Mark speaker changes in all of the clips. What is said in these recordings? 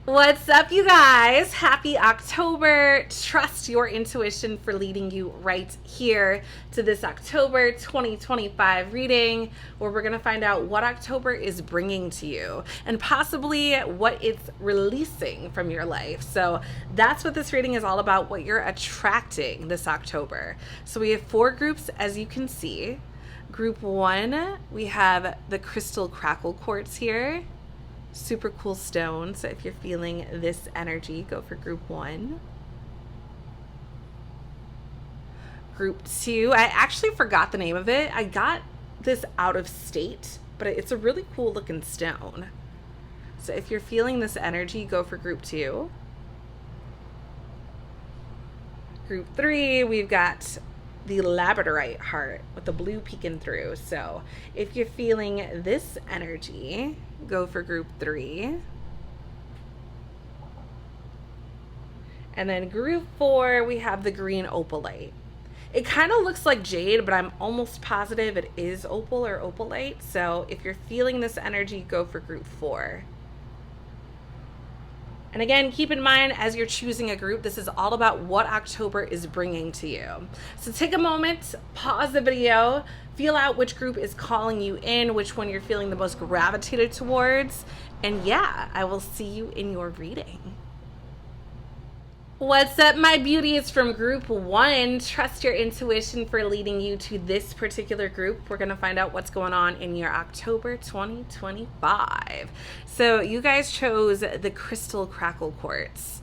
Speaker 1: What's up, you guys? Happy October. Trust your intuition for leading you right here to this October 2025 reading, where we're going to find out what October is bringing to you and possibly what it's releasing from your life. So that's what this reading is all about, what you're attracting this October. So we have 4 groups, as you can see. Group 1, we have the crystal crackle quartz here. Super cool stone. So if you're feeling this energy, go for group 1. Group 2, I actually forgot the name of it. I got this out of state, but it's a really cool looking stone. So if you're feeling this energy, go for group 2. Group 3, we've got the labradorite heart with the blue peeking through. So if you're feeling this energy, go for group 3. And then group 4, we have the green opalite. It kind of looks like jade, but I'm almost positive it is opal or opalite. So if you're feeling this energy, go for group 4. And again, keep in mind, as you're choosing a group, this is all about what October is bringing to you. So take a moment, pause the video, feel out which group is calling you in, which one you're feeling the most gravitated towards. And yeah, I will see you in your reading. What's up, my beauties from group 1? Trust your intuition for leading you to this particular group. We're going to find out what's going on in your October 2025. So you guys chose the crystal crackle quartz.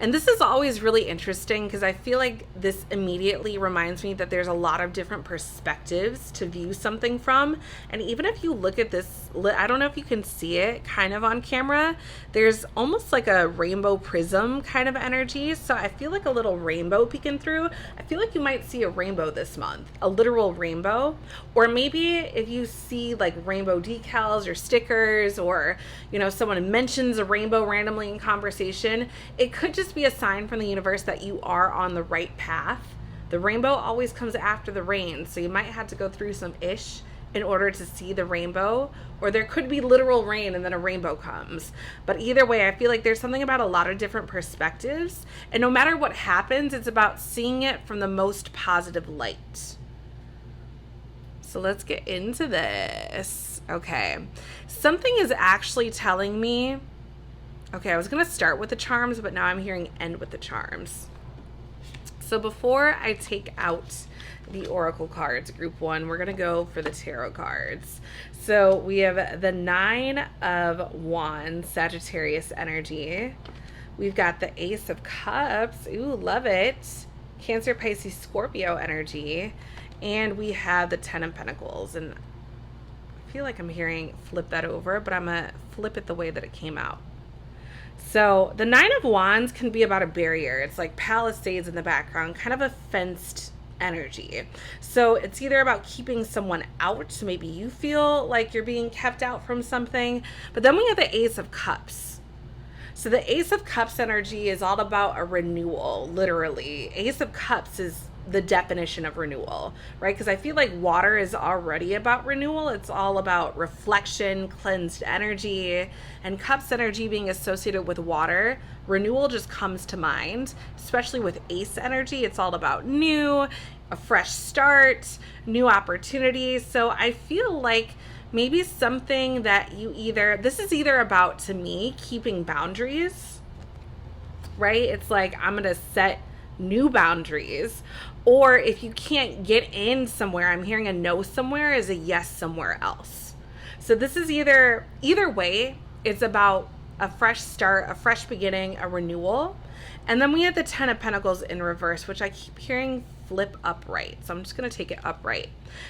Speaker 1: And this is always really interesting because I feel like this immediately reminds me that there's a lot of different perspectives to view something from. And even if you look at this, I don't know if you can see it kind of on camera, there's almost like a rainbow prism kind of energy. So I feel like a little rainbow peeking through. I feel like you might see a rainbow this month, a literal rainbow. Or maybe if you see like rainbow decals or stickers, or, you know, someone mentions a rainbow randomly in conversation, it could just be a sign from the universe that you are on the right path. The rainbow always comes after the rain, so you might have to go through some ish in order to see the rainbow, or there could be literal rain and then a rainbow comes. But either way, I feel like there's something about a lot of different perspectives, and no matter what happens, it's about seeing it from the most positive light. So let's get into this. Okay, something is actually telling me, okay, I was going to start with the charms, but now I'm hearing end with the charms. So before I take out the oracle cards, group 1, we're going to go for the tarot cards. So we have the 9 of Wands, Sagittarius energy. We've got the Ace of Cups. Ooh, love it. Cancer, Pisces, Scorpio energy. And we have the 10 of Pentacles. And I feel like I'm hearing flip that over, but I'm going to flip it the way that it came out. So the 9 of Wands can be about a barrier. It's like palisades in the background, kind of a fenced energy. So it's either about keeping someone out, so maybe you feel like you're being kept out from something. But then we have the Ace of Cups. So the Ace of Cups energy is all about a renewal, literally. Ace of Cups is the definition of renewal, right? Because I feel like water is already about renewal. It's all about reflection, cleansed energy, and cups energy being associated with water. Renewal just comes to mind, especially with ace energy. It's all about new, a fresh start, new opportunities. So I feel like maybe something that this is either about, to me, keeping boundaries, right? It's like, I'm going to set new boundaries. Or if you can't get in somewhere, I'm hearing a no somewhere is a yes somewhere else. So this is either way, it's about a fresh start, a fresh beginning, a renewal. And then we have the 10 of Pentacles in reverse, which I keep hearing flip upright. So I'm just going to take it upright.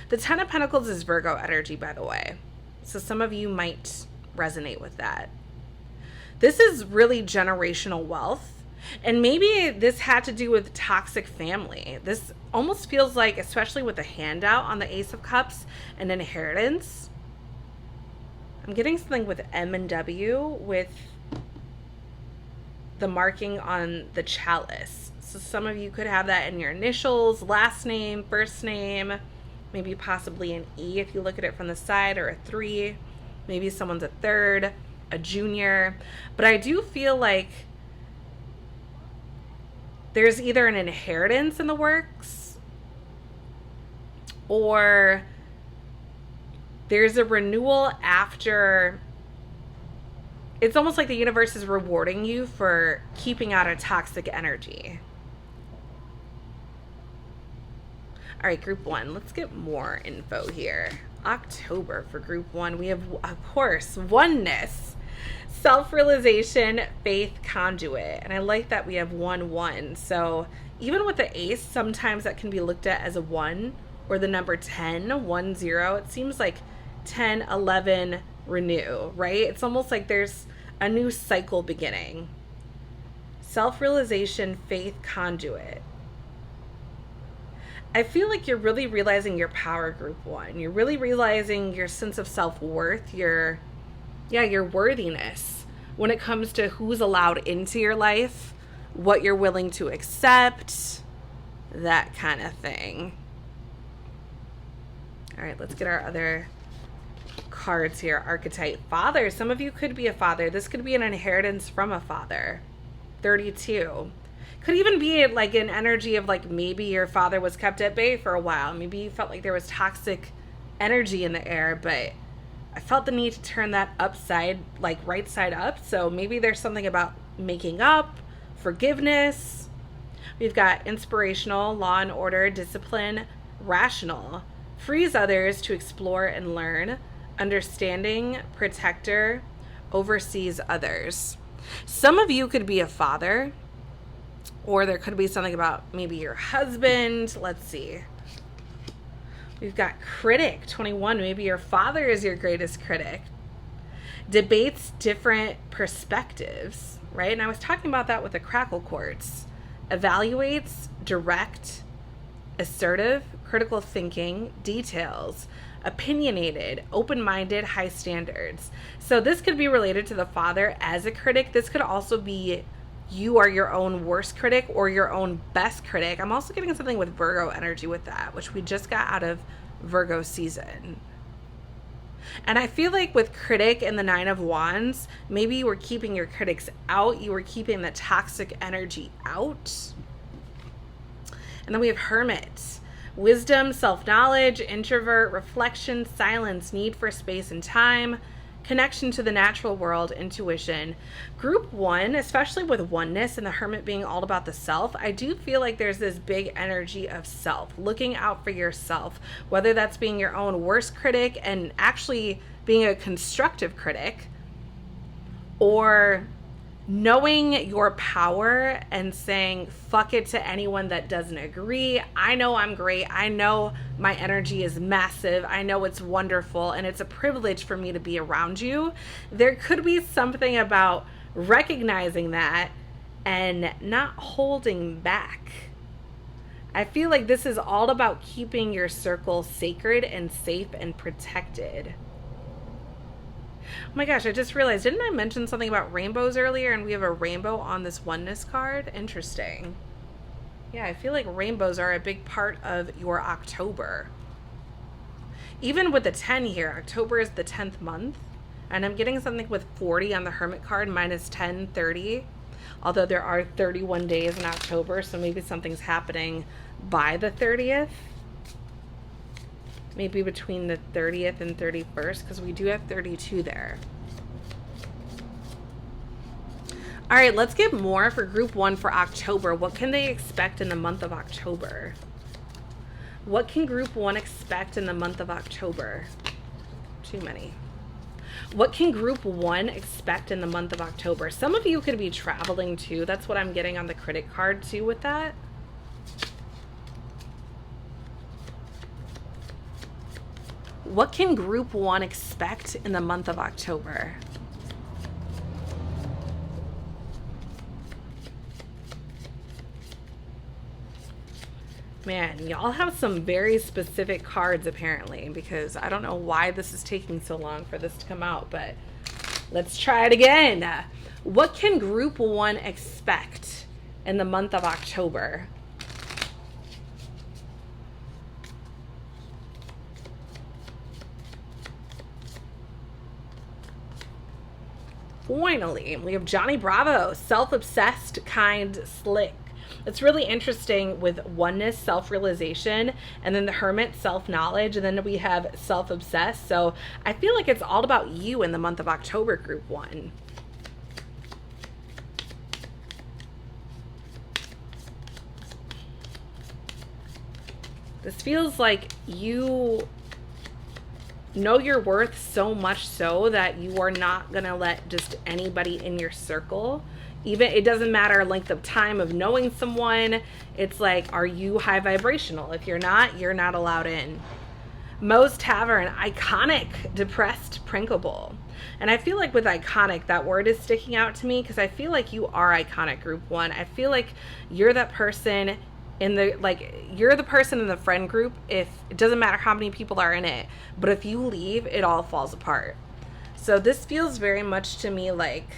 Speaker 1: The 10 of Pentacles is Virgo energy, by the way. So some of you might resonate with that. This is really generational wealth. And maybe this had to do with toxic family. This almost feels like, especially with the handout on the Ace of Cups, an inheritance. I'm getting something with M and W with the marking on the chalice. So some of you could have that in your initials, last name, first name, maybe possibly an E if you look at it from the side, or a 3. Maybe someone's a 3rd. a junior, but I do feel like there's either an inheritance in the works or there's a renewal after. It's almost like the universe is rewarding you for keeping out a toxic energy. All right, group one, let's get more info here. October for group one, we have, of course, oneness, self-realization, faith, conduit. And I like that we have 1-1. So even with the ace, sometimes that can be looked at as a 1 or the number 10, 1, 0. It seems like 10, 11, renew, right? It's almost like there's a new cycle beginning. Self-realization, faith, conduit. I feel like you're really realizing your power, group one. You're really realizing your sense of self-worth, your worthiness when it comes to who's allowed into your life, what you're willing to accept, that kind of thing. All right, let's get our other cards here. Archetype father. Some of you could be a father. This could be an inheritance from a father. 32. Could even be like an energy of like maybe your father was kept at bay for a while. Maybe you felt like there was toxic energy in the air, but I felt the need to turn that upside, like right side up. So maybe there's something about making up, forgiveness. We've got inspirational, law and order, discipline, rational, frees others to explore and learn, understanding, protector, oversees others. Some of you could be a father, or there could be something about maybe your husband. Let's see. We've got critic, 21. Maybe your father is your greatest critic. Debates different perspectives, right? And I was talking about that with the crackle quartz. Evaluates, direct, assertive, critical thinking, details, opinionated, open-minded, high standards. So this could be related to the father as a critic. This could also be you are your own worst critic or your own best critic. I'm also getting something with Virgo energy with that, which we just got out of Virgo season. And I feel like with critic and the 9 of Wands, maybe you were keeping your critics out. You were keeping the toxic energy out. And then we have hermit. Wisdom, self-knowledge, introvert, reflection, silence, need for space and time, connection to the natural world, intuition. Group one, especially with oneness and the hermit being all about the self, I do feel like there's this big energy of self, looking out for yourself, whether that's being your own worst critic and actually being a constructive critic, or knowing your power and saying fuck it to anyone that doesn't agree. I know I'm great. I know my energy is massive. I know it's wonderful, and it's a privilege for me to be around you. There could be something about recognizing that and not holding back. I feel like this is all about keeping your circle sacred and safe and protected. Oh my gosh, I just realized, didn't I mention something about rainbows earlier? And we have a rainbow on this oneness card. Interesting. Yeah, I feel like rainbows are a big part of your October. Even with the 10 here, October is the 10th month. And I'm getting something with 40 on the hermit card, minus 10, 30. Although there are 31 days in October, so maybe something's happening by the 30th. Maybe between the 30th and 31st, because we do have 32 there. All right, let's get more for group one for October. What can they expect in the month of October? What can group one expect in the month of October? Too many. What can group one expect in the month of October? Some of you could be traveling too. That's what I'm getting on the critic card too with that. What can group one expect in the month of October? Man, y'all have some very specific cards apparently, because I don't know why this is taking so long for this to come out, but let's try it again. What can group one expect in the month of October? finally, we have Johnny Bravo, self-obsessed, kind, slick. It's really interesting with oneness, self-realization, and then the Hermit, self-knowledge, and then we have self-obsessed. So I feel like it's all about you in the month of October, group 1. This feels like you know your worth so much so that you are not going to let just anybody in your circle, even, it doesn't matter length of time of knowing someone. It's like, are you high vibrational? If you're not allowed in. Moe's Tavern, iconic, depressed, prinkable. And I feel like with iconic, that word is sticking out to me because I feel like you are iconic, group 1. I feel like you're that person in the, like, you're the person in the friend group, if it doesn't matter how many people are in it, but if you leave, it all falls apart. So this feels very much to me like,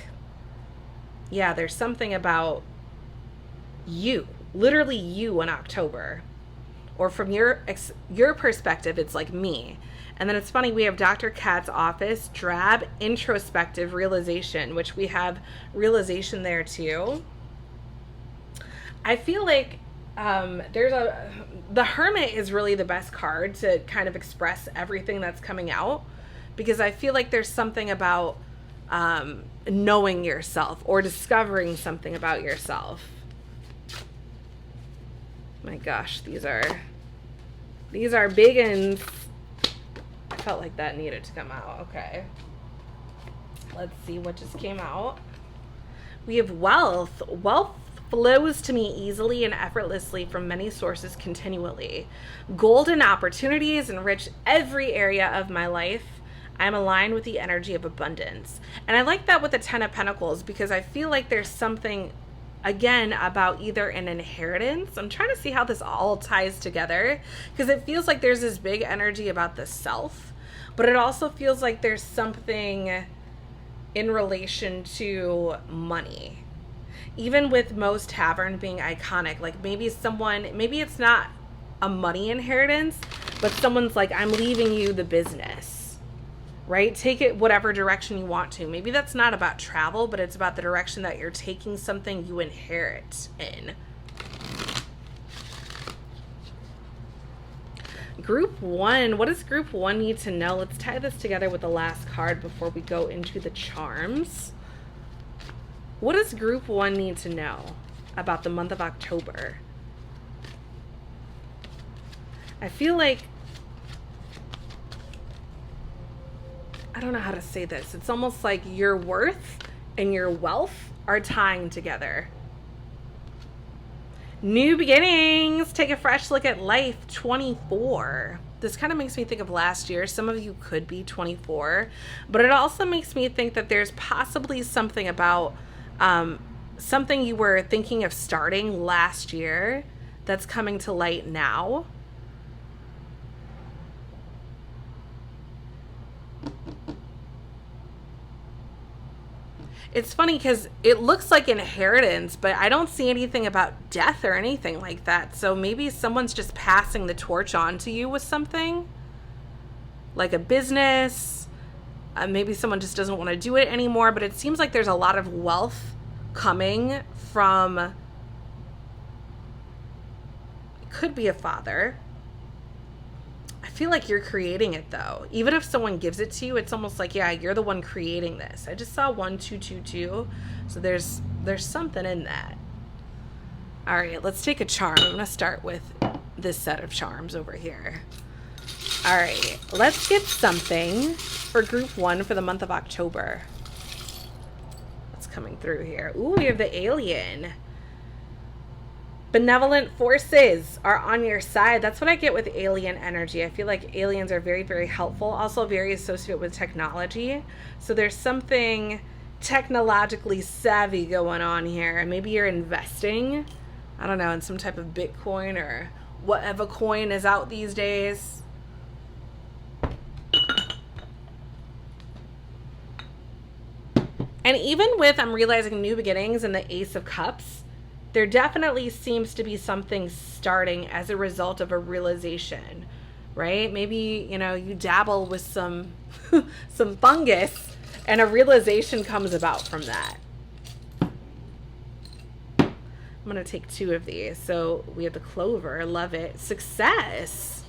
Speaker 1: yeah, there's something about you, literally you in October, or from your perspective, it's like me. And then it's funny, we have Dr. Kat's office, drab, introspective, realization, which we have realization there too. I feel like the Hermit is really the best card to kind of express everything that's coming out, because I feel like there's something about knowing yourself or discovering something about yourself. My gosh, these are big uns. I felt like that needed to come out. Okay, let's see what just came out. We have wealth. Wealth flows to me easily and effortlessly from many sources continually. Golden opportunities enrich every area of my life. I'm aligned with the energy of abundance. And I like that with the 10 of Pentacles, because I feel like there's something, again, about either an inheritance. I'm trying to see how this all ties together, because it feels like there's this big energy about the self, but it also feels like there's something in relation to money. Even with Moe's Tavern being iconic, like maybe it's not a money inheritance, but someone's like, I'm leaving you the business, right? Take it whatever direction you want to. Maybe that's not about travel, but it's about the direction that you're taking something you inherit in. Group 1, what does group 1 need to know? Let's tie this together with the last card before we go into the charms. What does group 1 need to know about the month of October? I feel like, I don't know how to say this. It's almost like your worth and your wealth are tying together. New beginnings. Take a fresh look at life. 24. This kind of makes me think of last year. Some of you could be 24, but it also makes me think that there's possibly something about something you were thinking of starting last year that's coming to light now. It's funny because it looks like inheritance, but I don't see anything about death or anything like that. So maybe someone's just passing the torch on to you with something, like a business. Maybe someone just doesn't want to do it anymore, but it seems like there's a lot of wealth coming from, it could be a father. I feel like you're creating it though. Even if someone gives it to you, it's almost like, yeah, you're the one creating this. I just saw 1 2 2 2. So there's something in that. All right, let's take a charm. I'm gonna start with this set of charms over here. All right, let's get something for group 1 for the month of October. What's coming through here? Ooh, we have the alien. Benevolent forces are on your side. That's what I get with alien energy. I feel like aliens are very, very helpful. Also very associated with technology. So there's something technologically savvy going on here. Maybe you're investing, I don't know, in some type of Bitcoin or whatever coin is out these days. And even with, I'm realizing, new beginnings and the Ace of Cups, there definitely seems to be something starting as a result of a realization, right? Maybe, you know, you dabble with some some fungus And a realization comes about from that. I'm going to take 2 of these. So we have the clover. Love it. Success.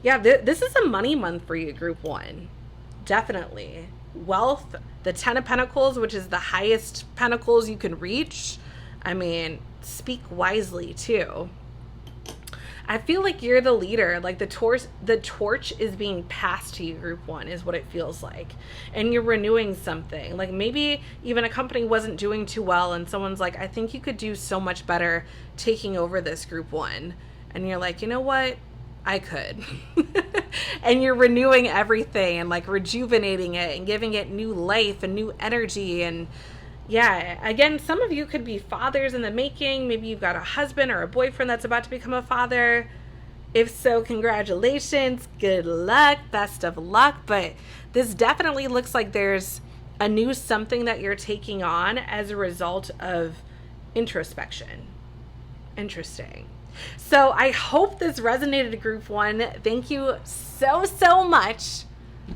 Speaker 1: Yeah, this is a money month for you, group 1. Definitely. Wealth, the 10 of Pentacles, which is the highest pentacles you can reach. I mean, speak wisely too. I feel like you're the leader. Like the torch is being passed to you, group 1, is what it feels like. And you're renewing something. Like maybe even a company wasn't doing too well and someone's like, I think you could do so much better taking over this, group 1. And you're like, you know what? I could. And you're renewing everything and like rejuvenating it and giving it new life and new energy. And yeah, again, some of you could be fathers in the making. Maybe you've got a husband or a boyfriend that's about to become a father. If so, congratulations, good luck, best of luck. But this definitely looks like there's a new something that you're taking on as a result of introspection. Interesting. So I hope this resonated, group 1. Thank you so much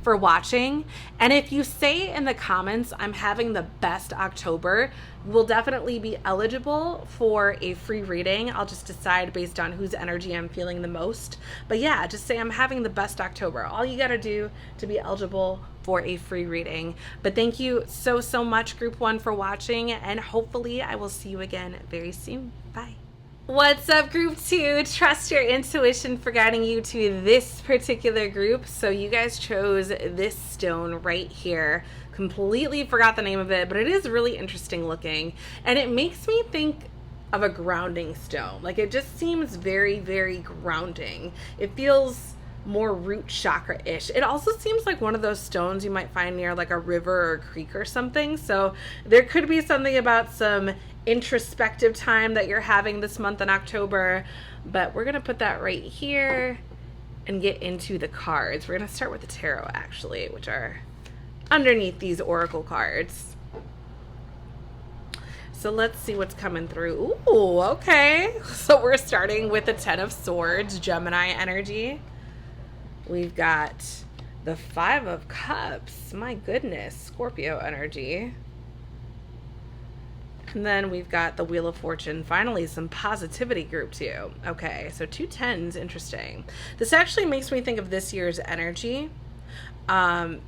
Speaker 1: for watching. And if you say in the comments, I'm having the best October, will definitely be eligible for a free reading. I'll just decide based on whose energy I'm feeling the most. But yeah, just say I'm having the best October. All you got to do to be eligible for a free reading. But thank you so much, group 1, for watching. And hopefully I will see you again very soon. Bye. What's up, group 2? Trust your intuition for guiding you to this particular group. So you guys chose this stone right here. Completely forgot the name of it, but it is really interesting looking. And it makes me think of a grounding stone. Like it just seems very grounding. It feels more root chakra-ish. It also seems like one of those stones you might find near like a river or a creek or something. So there could be something about some introspective time that you're having this month in October, but we're gonna put that right here and get into the cards. We're gonna start with the tarot actually, which are underneath these oracle cards. So let's see what's coming through. Ooh, okay. So we're starting with the 10 of Swords, Gemini energy. We've got the 5 of Cups, my goodness, Scorpio energy. And then we've got the Wheel of Fortune. Finally, some positivity, group 2. Okay, so 2 10s, interesting. This actually makes me think of this year's energy. Not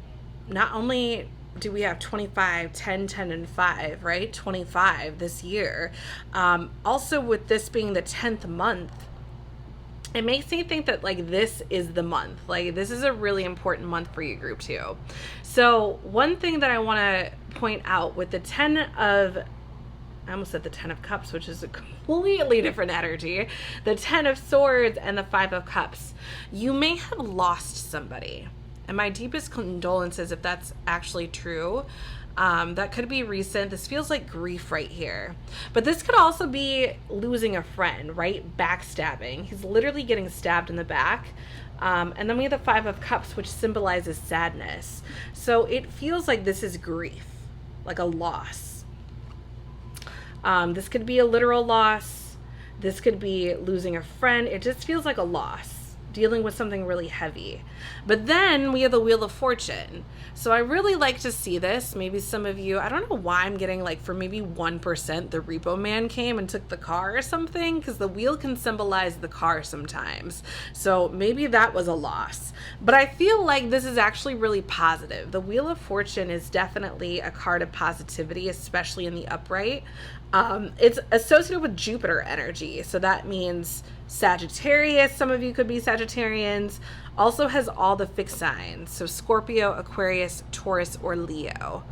Speaker 1: only do we have 25, 10, 10, and 5, right? 25 this year. Also with this being the 10th month, it makes me think that like this is the month. Like this is a really important month for you, group 2. So one thing that I want to point out with the 10 of, I almost said the 10 of Cups, which is a completely different energy. The 10 of Swords and the 5 of Cups. You may have lost somebody. And my deepest condolences if that's actually true. That could be recent. This feels like grief right here. But this could also be losing a friend, right? Backstabbing. He's literally getting stabbed in the back. And then we have the 5 of Cups, which symbolizes sadness. So it feels like this is grief, like a loss. This could be a literal loss. This could be losing a friend. It just feels like a loss, dealing with something really heavy. But then we have the Wheel of Fortune. So I really like to see this. Maybe some of you, I don't know why I'm getting like for maybe 1%, the repo man came and took the car or something, because the wheel can symbolize the car sometimes. So maybe that was a loss. But I feel like this is actually really positive. The Wheel of Fortune is definitely a card of positivity, especially in the upright. It's associated with Jupiter energy. So that means Sagittarius. Some of you could be Sagittarians. Also has all the fixed signs. So Scorpio, Aquarius, Taurus, or Leo.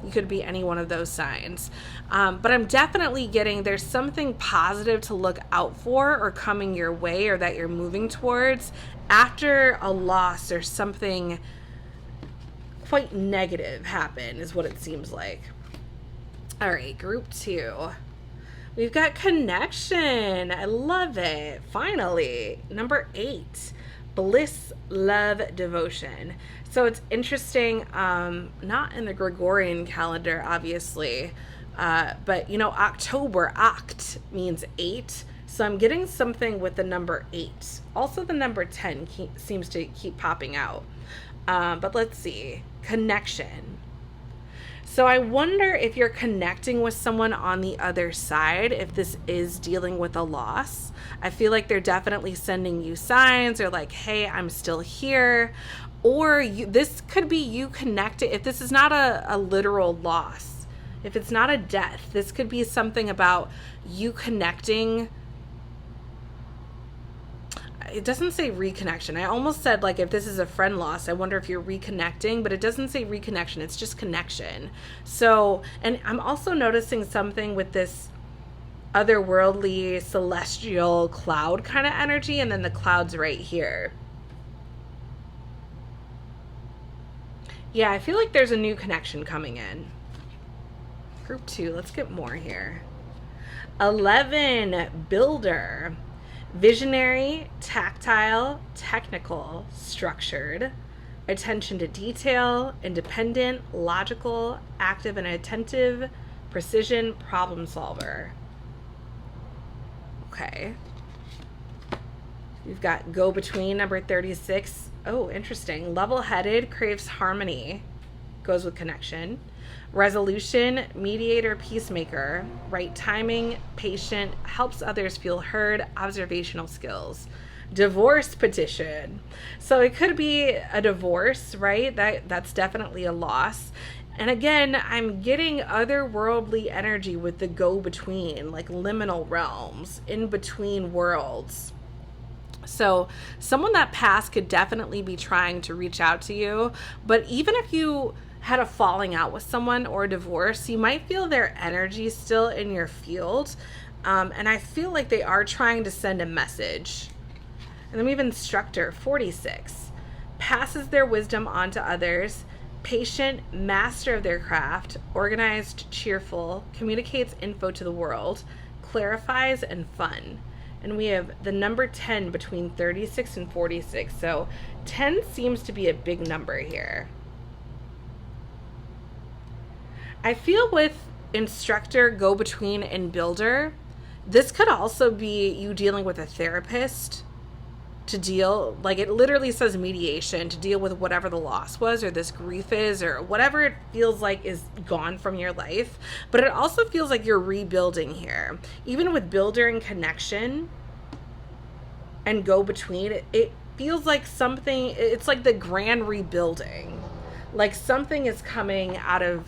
Speaker 1: You could be any one of those signs. But I'm definitely getting there's something positive to look out for or coming your way or that you're moving towards after a loss or something quite negative happen is what it seems like. All right, group 2. We've got connection. I love it. Finally, number 8, bliss, love, devotion. So it's interesting, not in the Gregorian calendar, obviously, but you know, October, oct means 8. So I'm getting something with the number 8. Also the number 10 seems to keep popping out. But let's see, connection. So I wonder if you're connecting with someone on the other side, if this is dealing with a loss. I feel like they're definitely sending you signs or like, hey, I'm still here. Or this could be you connected. If this is not a literal loss, if it's not a death, this could be something about you connecting. It doesn't say reconnection. I almost said like if this is a friend loss, I wonder if you're reconnecting, but it doesn't say reconnection. It's just connection. So, and I'm also noticing something with this otherworldly celestial cloud kind of energy, and then the clouds right here. Yeah, I feel like there's a new connection coming in. Group 2, let's get more here. 11, builder. Visionary, tactile, technical, structured, attention to detail, independent, logical, active and attentive, precision, problem solver. Okay. We've got go between, number 36. Oh, interesting. Level-headed, craves harmony. Goes with connection. Resolution, mediator, peacemaker. Right timing, patient, helps others feel heard, observational skills. Divorce petition. So it could be a divorce, right? That's definitely a loss. And again, I'm getting otherworldly energy with the go-between, like liminal realms, in between worlds. So someone that passed could definitely be trying to reach out to you. But even if you had a falling out with someone or a divorce, you might feel their energy still in your field. And I feel like they are trying to send a message. And then we have instructor, 46. Passes their wisdom on to others. Patient, master of their craft. Organized, cheerful. Communicates info to the world. Clarifies, and fun. And we have the number 10 between 36 and 46. So 10 seems to be a big number here. I feel with instructor, go-between, and builder, this could also be you dealing with a therapist to deal, like it literally says mediation, to deal with whatever the loss was or this grief is or whatever it feels like is gone from your life. But it also feels like you're rebuilding here. Even with builder and connection and go-between, it feels like something, it's like the grand rebuilding. Like something is coming out of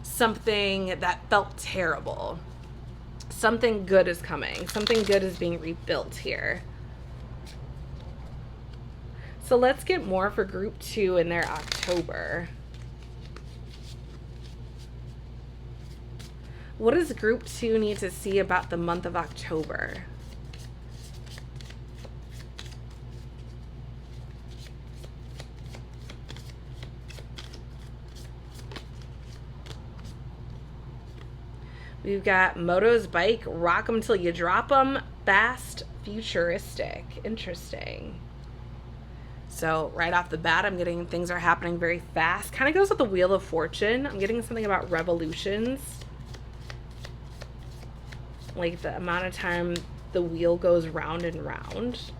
Speaker 1: something that felt terrible. Something good is coming. Something good is being rebuilt here. So let's get more for group 2 in their October. What does group 2 need to see about the month of October? We've got Moto's bike, rock 'em till you drop 'em, fast, futuristic. Interesting. So right off the bat, I'm getting things are happening very fast. Kind of goes with the Wheel of Fortune. I'm getting something about revolutions. Like the amount of time the wheel goes round and round.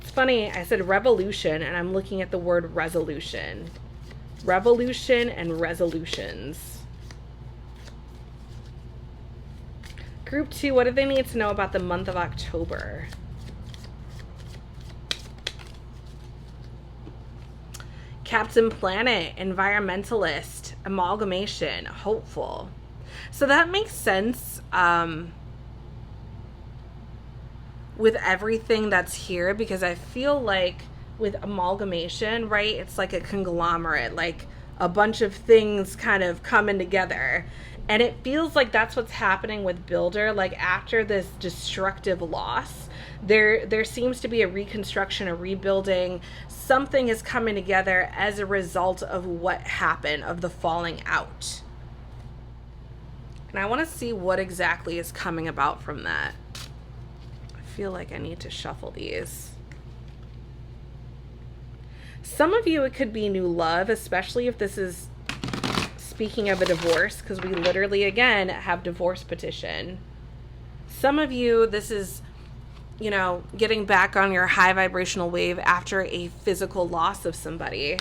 Speaker 1: It's funny, I said revolution and I'm looking at the word resolution. Revolution and resolutions. Group 2, what do they need to know about the month of October? Captain Planet, environmentalist, amalgamation, hopeful. So that makes sense with everything that's here, because I feel like with amalgamation, right, it's like a conglomerate, like a bunch of things kind of coming together. And it feels like that's what's happening with builder. Like after this destructive loss, there seems to be a reconstruction, a rebuilding. Something is coming together as a result of what happened, of the falling out. And I want to see what exactly is coming about from that. I feel like I need to shuffle these. Some of you, it could be new love, especially if this is speaking of a divorce, because we literally, again, have divorce petition. Some of you, this is you know, getting back on your high vibrational wave after a physical loss of somebody.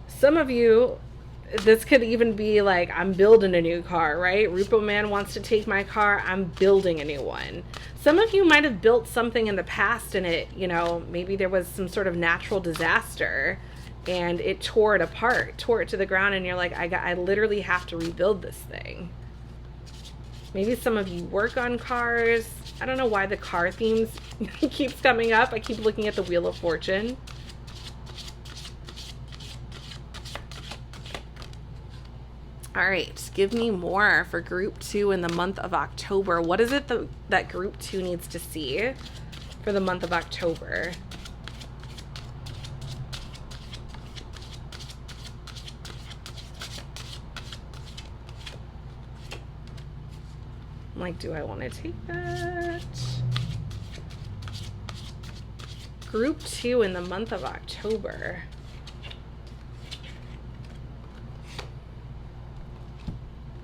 Speaker 1: Some of you, this could even be like, I'm building a new car, right? Rupo Man wants to take my car. I'm building a new one. Some of you might have built something in the past and it, you know, maybe there was some sort of natural disaster and it tore it apart, tore it to the ground. And you're like, I literally have to rebuild this thing. Maybe some of you work on cars. I don't know why the car themes keeps coming up. I keep looking at the Wheel of Fortune. All right, give me more for group 2 in the month of October. What is it that group 2 needs to see for the month of October? I'm like, do I want to take that? Group 2 in the month of October.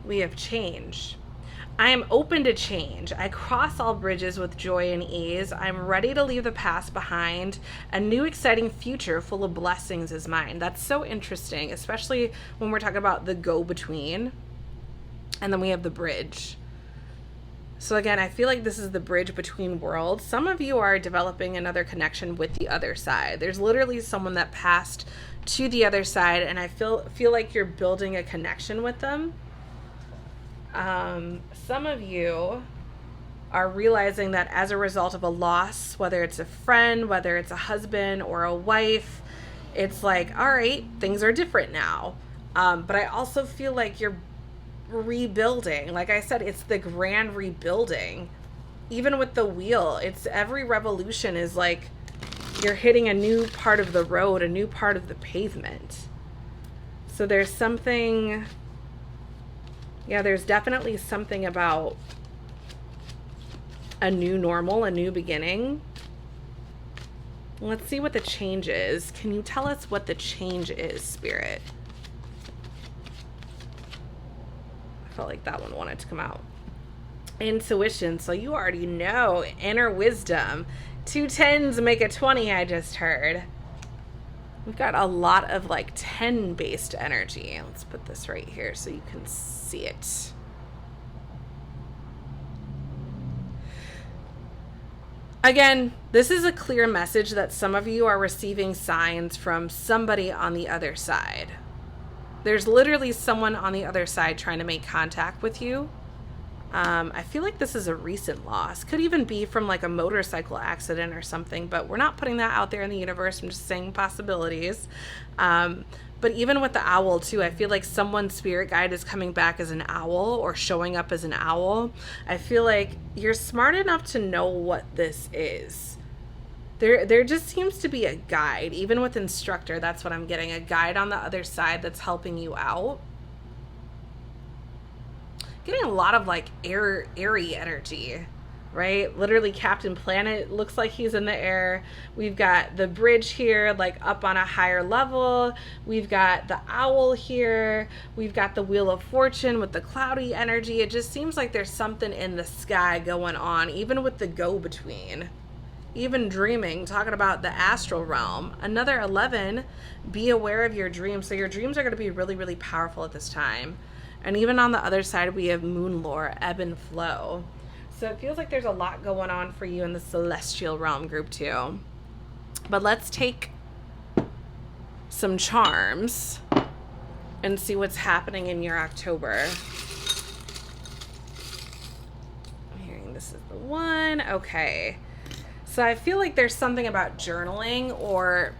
Speaker 1: We have change. I am open to change. I cross all bridges with joy and ease. I'm ready to leave the past behind. A new exciting future full of blessings is mine. That's so interesting, especially when we're talking about the go-between. And then we have the bridge. So again, I feel like this is the bridge between worlds. Some of you are developing another connection with the other side. There's literally someone that passed to the other side, and I feel like you're building a connection with them. Some of you are realizing that as a result of a loss, whether it's a friend, whether it's a husband or a wife, it's like, all right, things are different now. But I also feel like you're rebuilding. Like I said, it's the grand rebuilding. Even with the wheel, it's every revolution is like you're hitting a new part of the road, a new part of the pavement. So there's something... Yeah, there's definitely something about a new normal, a new beginning. Let's see what the change is. Can you tell us what the change is, Spirit? I felt like that one wanted to come out. Intuition. So you already know. Inner wisdom. 2 10s make a 20, I just heard. We've got a lot of like 10 based energy. Let's put this right here so you can see it. Again, this is a clear message that some of you are receiving signs from somebody on the other side. There's literally someone on the other side trying to make contact with you. I feel like this is a recent loss. Could even be from like a motorcycle accident or something, but we're not putting that out there in the universe. I'm just saying possibilities. But even with the owl too, I feel like someone's spirit guide is coming back as an owl or showing up as an owl. I feel like you're smart enough to know what this is. There just seems to be a guide, even with instructor. That's what I'm getting, a guide on the other side that's helping you out. Getting a lot of like airy energy, right? Literally Captain Planet looks like he's in the air. We've got the bridge here, like up on a higher level. We've got the owl here. We've got the Wheel of Fortune with the cloudy energy. It just seems like there's something in the sky going on, even with the go-between. Even dreaming, talking about the astral realm. Another 11, be aware of your dreams. So your dreams are going to be really, really powerful at this time. And even on the other side, we have moon lore, ebb and flow. So it feels like there's a lot going on for you in the celestial realm, group 2. But let's take some charms and see what's happening in your October. I'm hearing this is the one. Okay. So I feel like there's something about journaling or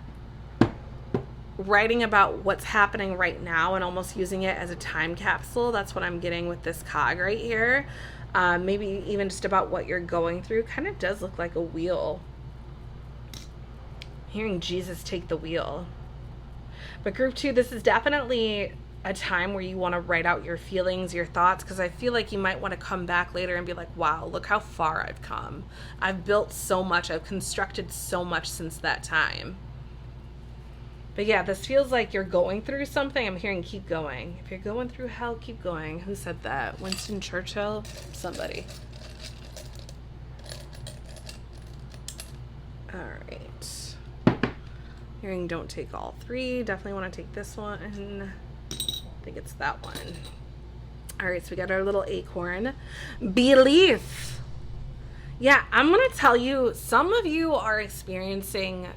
Speaker 1: writing about what's happening right now and almost using it as a time capsule. That's what I'm getting with this cog right here. Maybe even just about what you're going through. Kind of does look like a wheel. Hearing Jesus take the wheel. But group 2, this is definitely a time where you want to write out your feelings, your thoughts, because I feel like you might want to come back later and be like, wow, look how far I've come. I've built so much. I've constructed so much since that time. But yeah, this feels like you're going through something. I'm hearing keep going. If you're going through hell, keep going. Who said that? Winston Churchill? Somebody. Hearing don't take all three. Definitely want to take this one. I think it's that one. All right, so we got our little acorn. Belief. Yeah, I'm going to tell you, some of you are experiencing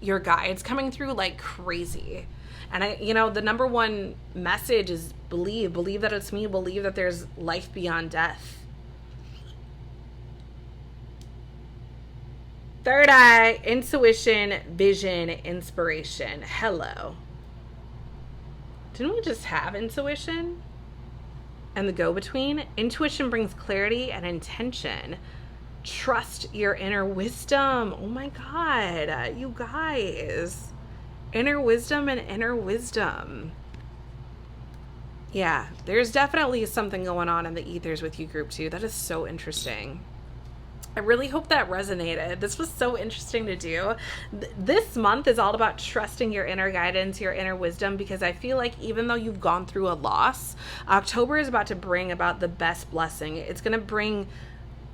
Speaker 1: your guides coming through like crazy. And the number one message is believe. Believe that it's me. Believe that there's life beyond death. Third eye, intuition, vision, inspiration. Hello. Didn't we just have intuition? And the go-between? Intuition brings clarity and intention. Trust your inner wisdom. Oh my God, you guys. Inner wisdom and inner wisdom. Yeah, there's definitely something going on in the ethers with you, group 2. That is so interesting. I really hope that resonated. This was so interesting to do. This month is all about trusting your inner guidance, your inner wisdom, because I feel like even though you've gone through a loss, October is about to bring about the best blessing. It's going to bring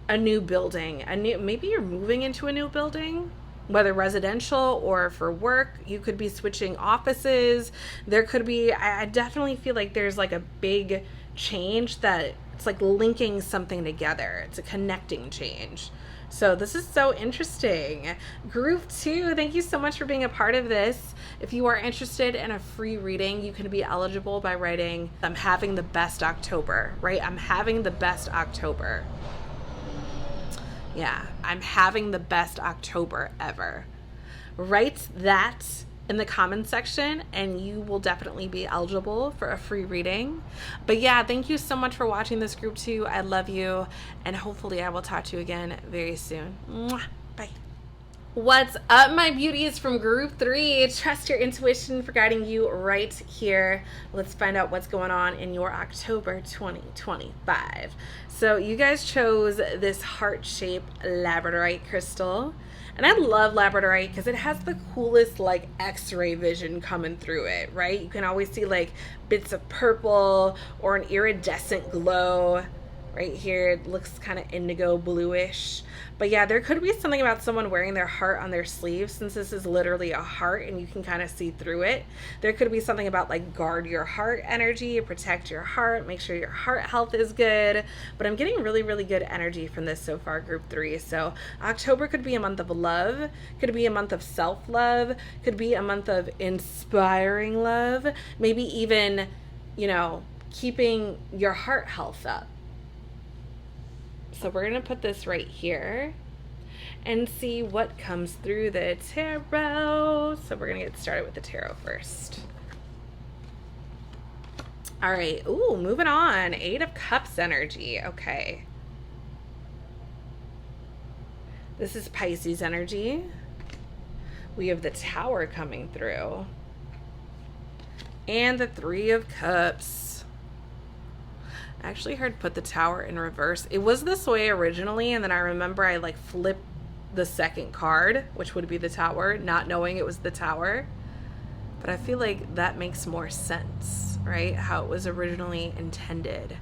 Speaker 1: a new building, maybe you're moving into a new building, whether residential or for work. You could be switching offices. There could be, I definitely feel like there's like a big change that it's like linking something together. It's a connecting change. So this is so interesting. Group 2, thank you so much for being a part of this. If you are interested in a free reading, you can be eligible by writing, I'm having the best October, right? I'm having the best October. Yeah, I'm having the best October ever. Write that in the comments section and you will definitely be eligible for a free reading. But yeah, thank you so much for watching this, group 2. I love you, and hopefully I will talk to you again very soon. Mwah. Bye. What's up, my beauties from group 3? Trust your intuition for guiding you right here. Let's find out what's going on in your October 2025. So you guys chose this heart-shaped labradorite crystal. And I love labradorite because it has the coolest like x-ray vision coming through it, right? You can always see like bits of purple or an iridescent glow. Right here, it looks kind of indigo bluish. But yeah, there could be something about someone wearing their heart on their sleeve, since this is literally a heart and you can kind of see through it. There could be something about like guard your heart energy, protect your heart, make sure your heart health is good. But I'm getting really, really good energy from this so far, group 3. So October could be a month of love, could be a month of self-love, could be a month of inspiring love, maybe even, keeping your heart health up. So we're going to put this right here and see what comes through the tarot. So we're going to get started with the tarot first. All right. Ooh, moving on. 8 of Cups energy. Okay. This is Pisces energy. We have the Tower coming through. And the 3 of Cups. I actually heard put the Tower in reverse. It was this way originally, and then I remember I like flipped the second card, which would be the Tower, not knowing it was the Tower. But I feel like that makes more sense, right? How it was originally intended.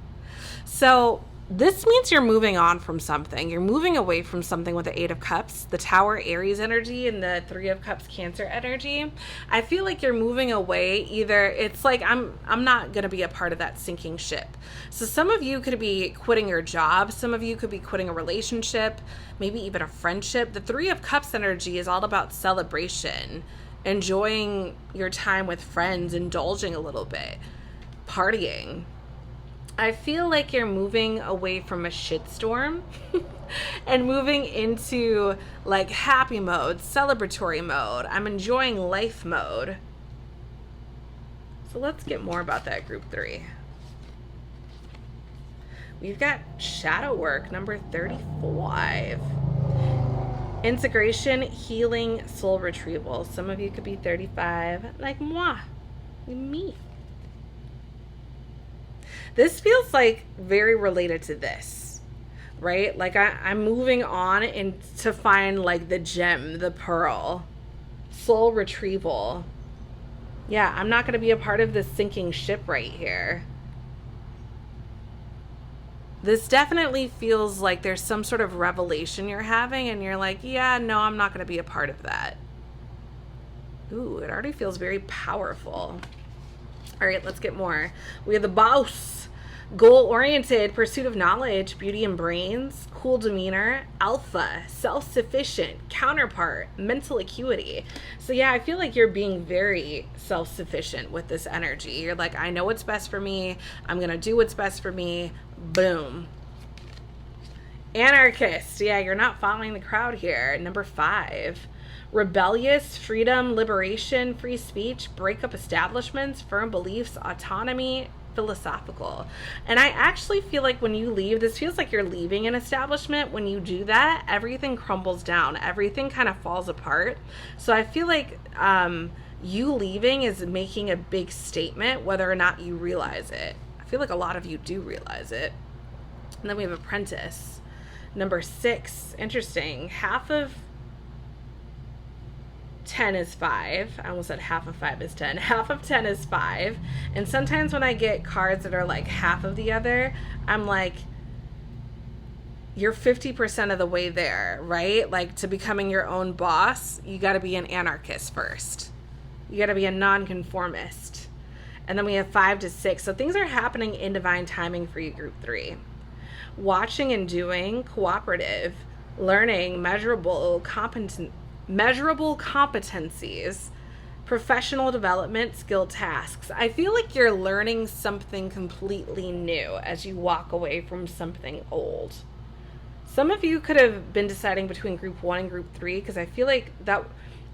Speaker 1: So this means you're moving on from something. You're moving away from something with the 8 of Cups, the Tower Aries energy, and the 3 of Cups Cancer energy. I feel like you're moving away. Either it's like I'm not going to be a part of that sinking ship. So some of you could be quitting your job. Some of you could be quitting a relationship, maybe even a friendship. The 3 of Cups energy is all about celebration, enjoying your time with friends, indulging a little bit, partying. I feel like you're moving away from a shitstorm and moving into like happy mode, celebratory mode, I'm enjoying life mode. So let's get more about that, group 3. We've got shadow work, number 35. Integration, healing, soul retrieval. Some of you could be 35, like moi, me. This feels like very related to this, right? Like I'm moving on and to find like the gem, the pearl, soul retrieval. Yeah, I'm not going to be a part of this sinking ship right here. This definitely feels like there's some sort of revelation you're having and you're like, yeah, no, I'm not going to be a part of that. Ooh, it already feels very powerful. All right, let's get more. We have the boss. Goal-oriented, pursuit of knowledge, beauty and brains, cool demeanor, alpha, self-sufficient, counterpart, mental acuity. So yeah, I feel like you're being very self-sufficient with this energy. You're like, I know what's best for me. I'm going to do what's best for me. Boom. Anarchist. Yeah, you're not following the crowd here. Number 5. Rebellious, freedom, liberation, free speech, break up establishments, firm beliefs, autonomy, philosophical. And I actually feel like when you leave, this feels like you're leaving an establishment. When you do that, everything crumbles down. Everything kind of falls apart. So I feel like you leaving is making a big statement, whether or not you realize it. I feel like a lot of you do realize it. And then we have apprentice. Number 6. Interesting. Half of 10 is 5. I almost said half of 5 is 10. Half of 10 is 5. And sometimes when I get cards that are like half of the other, I'm like, you're 50% of the way there, right? Like, to becoming your own boss, you got to be an anarchist first. You got to be a nonconformist. And then we have 5 to 6. So things are happening in divine timing for you, group 3. Watching and doing, cooperative, learning, measurable competencies, professional development, skill tasks. I feel like you're learning something completely new as you walk away from something old. Some of you could have been deciding between group 1 and group 3, because I feel like that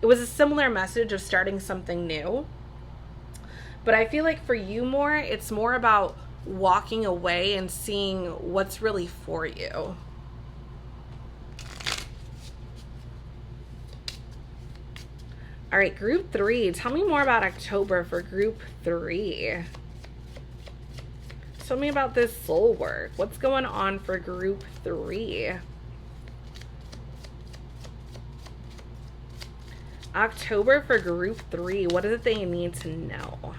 Speaker 1: it was a similar message of starting something new. But I feel like for you more, it's more about walking away and seeing what's really for you. All right, group 3. Tell me more about October for group 3. Tell me about this soul work. What's going on for group 3? October for group 3. What is it they need to know?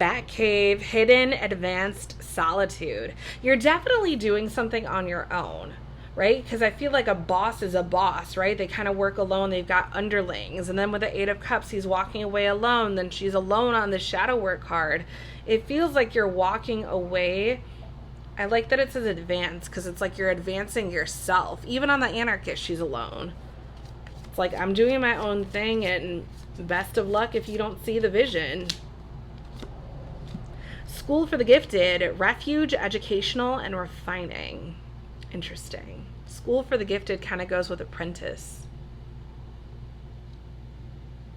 Speaker 1: Batcave, hidden, advanced solitude. You're definitely doing something on your own, right? Because I feel like a boss is a boss, right? They kind of work alone. They've got underlings. And then with the 8 of Cups, he's walking away alone. Then she's alone on the shadow work card. It feels like you're walking away. I like that it says advance, because it's like you're advancing yourself. Even on the anarchist, she's alone. It's like, I'm doing my own thing, and best of luck if you don't see the vision. School for the gifted, refuge, educational, and refining. Interesting. School for the gifted kind of goes with apprentice.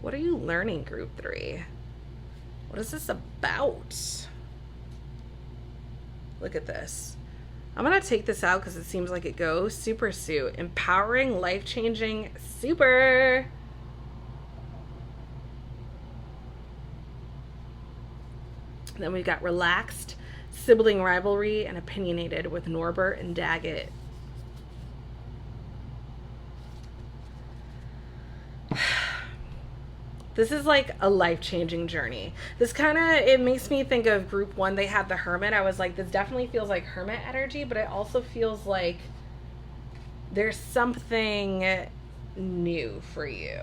Speaker 1: What are you learning, group 3? What is this about? Look at this. I'm going to take this out because it seems like it goes. Super suit. Empowering, life-changing, super. Then we've got relaxed, sibling rivalry, and opinionated with Norbert and Daggett. This is like a life-changing journey. This kind of, it makes me think of group 1. They had the hermit. I was like, this definitely feels like hermit energy, but it also feels like there's something new for you.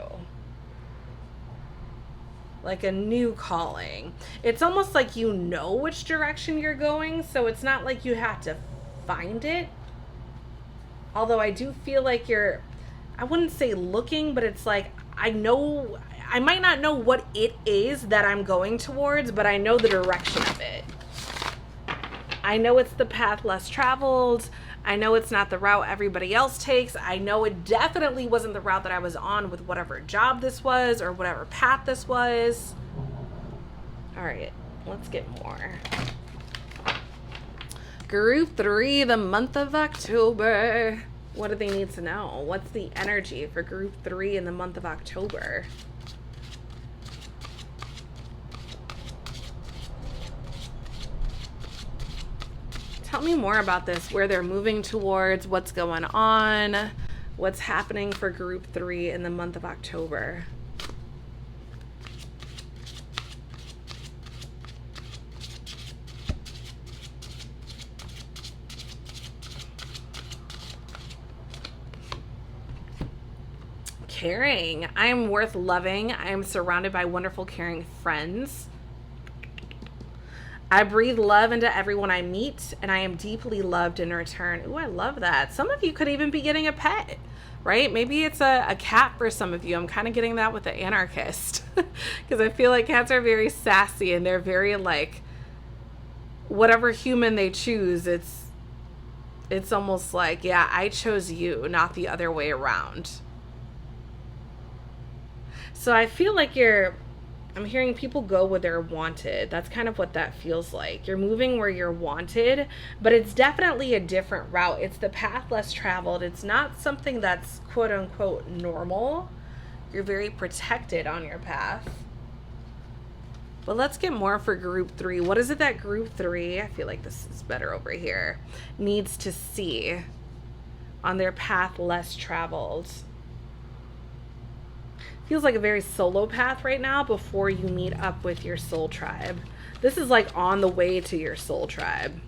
Speaker 1: Like a new calling. It's almost like you know which direction you're going, so it's not like you have to find it. Although I do feel like you're, I wouldn't say looking, but it's like, I know, I might not know what it is that I'm going towards, but I know the direction of it. I know it's the path less traveled. I know it's not the route everybody else takes. I know it definitely wasn't the route that I was on with whatever job this was or whatever path this was. All right, let's get more. Group 3, the month of October. What do they need to know? What's the energy for group 3 in the month of October? Tell me more about this, where they're moving towards, what's going on, what's happening for group 3 in the month of October. caring. I am worth loving. I am surrounded by wonderful, caring friends. I breathe love into everyone I meet, and I am deeply loved in return. Ooh, I love that. Some of you could even be getting a pet, right? Maybe it's a cat for some of you. I'm kind of getting that with the anarchist because I feel like cats are very sassy and they're very like, whatever human they choose, it's almost like, yeah, I chose you, not the other way around. So I feel like I'm hearing people go where they're wanted. That's kind of what that feels like. You're moving where you're wanted, but it's definitely a different route. It's the path less traveled. It's not something that's quote unquote normal. You're very protected on your path. But let's get more for group 3. What is it that group 3, I feel like this is better over here, needs to see on their path less traveled? Feels like a very solo path right now before you meet up with your soul tribe. This is like on the way to your soul tribe.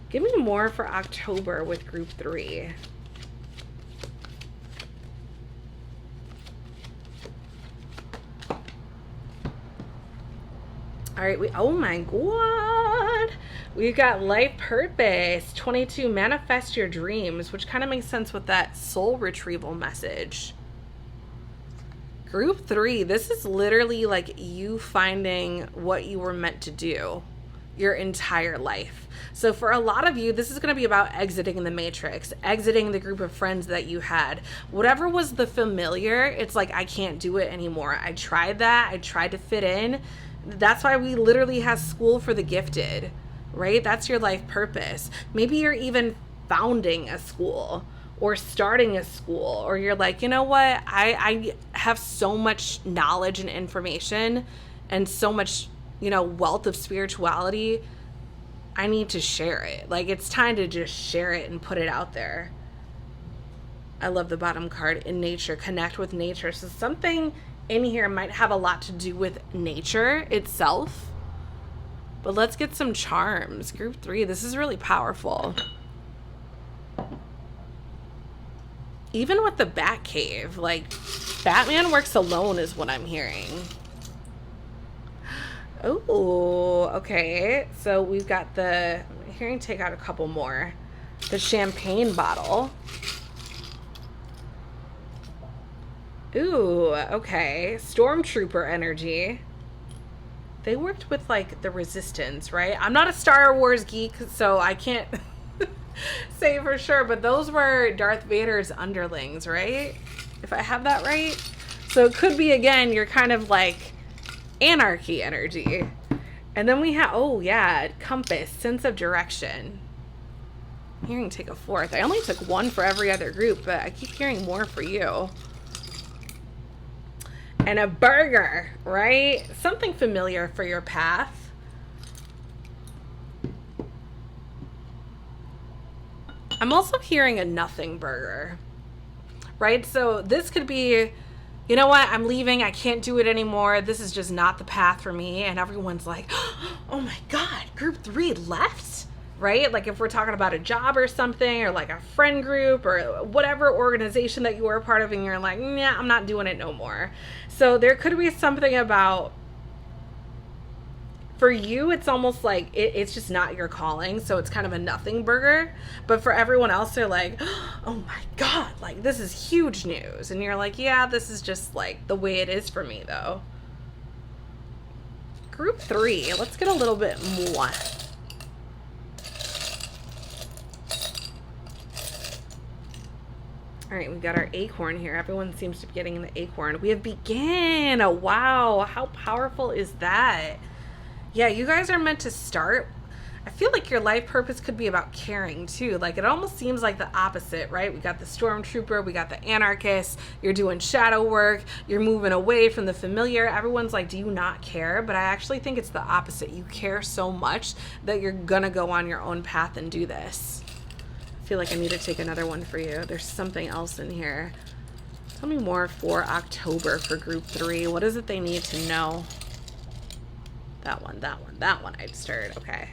Speaker 1: Give me more for October with group 3. All right, oh my God. We've got life purpose, 22, manifest your dreams, which kind of makes sense with that soul retrieval message. Group 3, this is literally like you finding what you were meant to do your entire life. So for a lot of you, this is going to be about exiting the matrix, exiting the group of friends that you had. Whatever was the familiar, it's like, I can't do it anymore. I tried that. I tried to fit in. That's why we literally have school for the gifted, right? That's your life purpose. Maybe you're even founding a school or starting a school, or you're like, you know what? I have so much knowledge and information and so much, wealth of spirituality. I need to share it. Like, it's time to just share it and put it out there. I love the bottom card, in nature, connect with nature. So something in here might have a lot to do with nature itself. But let's get some charms. Group 3, this is really powerful. Even with the Bat Cave, like, Batman works alone is what I'm hearing. Oh, okay. So we've got I'm hearing take out a couple more. The champagne bottle. Ooh, okay. Stormtrooper energy. They worked with, like, the Resistance, right? I'm not a Star Wars geek, so I can't say for sure, but those were Darth Vader's underlings, right? If I have that right. So it could be, again, you're kind of like anarchy energy. And then we have, oh yeah, compass, sense of direction. I'm hearing take a 4th. I only took 1 for every other group, but I keep hearing more for you. And a burger, right? Something familiar for your path. I'm also hearing a nothing burger, right? So this could be, you know what? I'm leaving. I can't do it anymore. This is just not the path for me. And everyone's like, oh my God, group 3 left, right? Like if we're talking about a job or something, or like a friend group or whatever organization that you were a part of, and you're like, nah, I'm not doing it no more. So there could be something about, for you, it's almost like it's just not your calling. So it's kind of a nothing burger. But for everyone else, they're like, oh my God, like this is huge news. And you're like, yeah, this is just like the way it is for me though. Group 3, let's get a little bit more. All right, we've got our acorn here. Everyone seems to be getting the acorn. We have begin. Wow, how powerful is that? Yeah, you guys are meant to start. I feel like your life purpose could be about caring too. Like it almost seems like the opposite, right? We got the stormtrooper, we got the anarchist, you're doing shadow work, you're moving away from the familiar. Everyone's like, do you not care? But I actually think it's the opposite. You care so much that you're gonna go on your own path and do this. I feel like I need to take another one for you. There's something else in here. Tell me more for October for group 3. What is it they need to know? That one I'd stirred. Okay.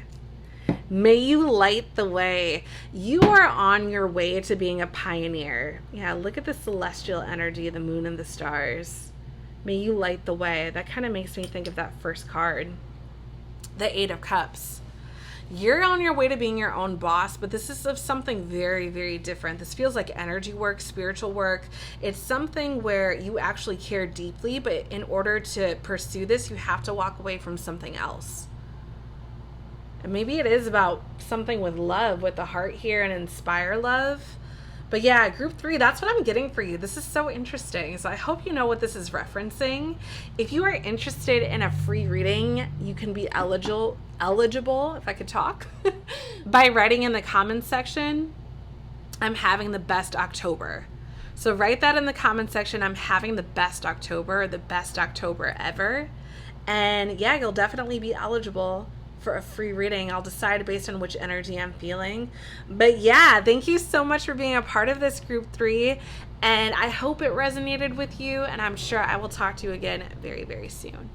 Speaker 1: May you light the way. You are on your way to being a pioneer. Yeah, look at the celestial energy, the moon and the stars. May you light the way. That kind of makes me think of that first card, the Eight of Cups. You're on your way to being your own boss, but this is of something very, very different. This feels like energy work, spiritual work. It's something where you actually care deeply, but in order to pursue this, you have to walk away from something else. And maybe it is about something with love, with the heart here, and inspire love. But yeah, group 3, that's what I'm getting for you. This is so interesting. So I hope you know what this is referencing. If you are interested in a free reading, you can be eligible, if I could talk, by writing in the comments section, I'm having the best October. So write that in the comments section. I'm having the best October, the best October ever. And yeah, you'll definitely be eligible for a free reading. I'll decide based on which energy I'm feeling. But yeah, thank you so much for being a part of this group 3. And I hope it resonated with you. And I'm sure I will talk to you again very, very soon.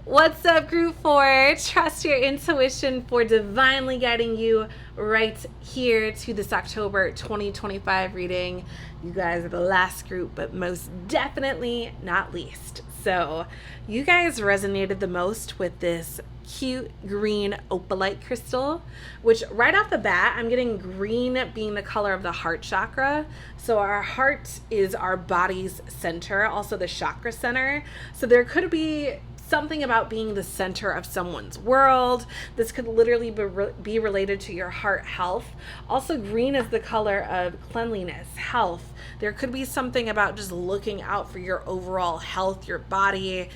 Speaker 1: What's up, group 4? Trust your intuition for divinely guiding you right here to this October 2025 reading. You guys are the last group, but most definitely not least. So you guys resonated the most with this cute green opalite crystal, which right off the bat, I'm getting green being the color of the heart chakra. So our heart is our body's center, also the chakra center. So there could be something about being the center of someone's world. This could literally be related to your heart health. Also, green is the color of cleanliness, health. There could be something about just looking out for your overall health, your body.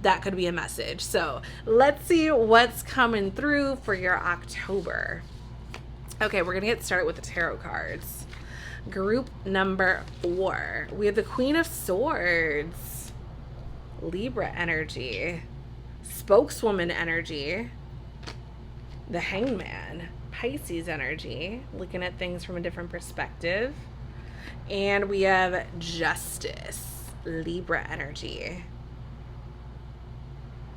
Speaker 1: That could be a message. So let's see what's coming through for your October. Okay, we're gonna get started with the tarot cards. Group number 4. We have the Queen of Swords, Libra energy, spokeswoman energy, the Hangman, Pisces energy, looking at things from a different perspective. And we have Justice, Libra energy,